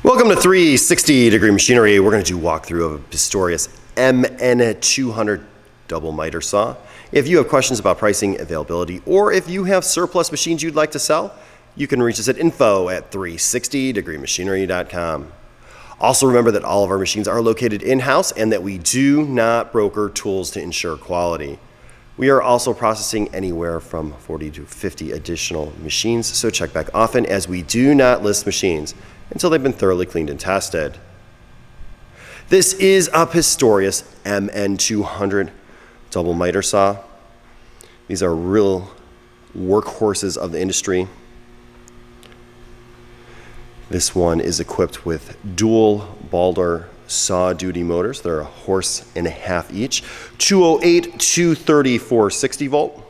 Welcome to 360 Degree Machinery. We're going to do a walkthrough of a Pistorius MN-200 double miter saw. If you have questions about pricing, availability, or if you have surplus machines you'd like to sell, you can reach us at info@360degreemachinery.com. Also remember that all of our machines are located in-house and that we do not broker tools to ensure quality. We are also processing anywhere from 40 to 50 additional machines, so check back often as we do not list machines until they've been thoroughly cleaned and tested. This is a Pistorius MN-200 double miter saw. These are real workhorses of the industry. This one is equipped with dual Balder saw duty motors. They're 1.5 horses each, 208, 230, 460 volt.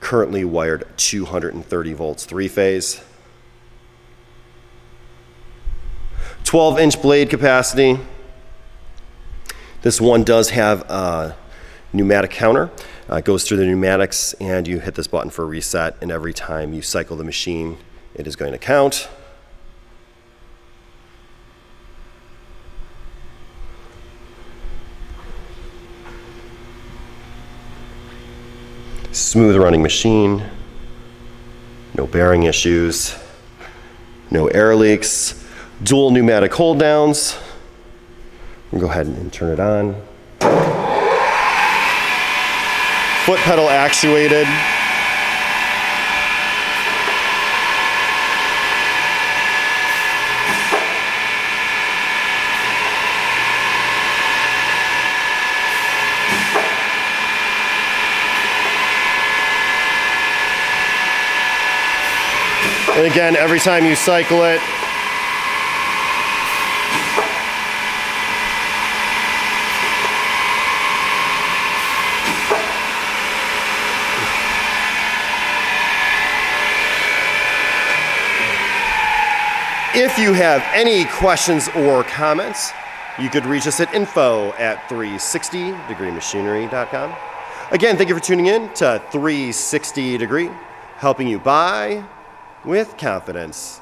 Currently wired 230 volts, 3-phase. 12-inch blade capacity. This one does have a pneumatic counter. It goes through the pneumatics and you hit this button for reset, and every time you cycle the machine, it is going to count. Smooth running machine, no bearing issues, no air leaks, dual pneumatic hold downs. We'll go ahead and turn it on. Foot pedal actuated. And again, every time you cycle it, if you have any questions or comments, you could reach us at info@360degreemachinery.com. Again, thank you for tuning in to 360 Degree, helping you buy with confidence.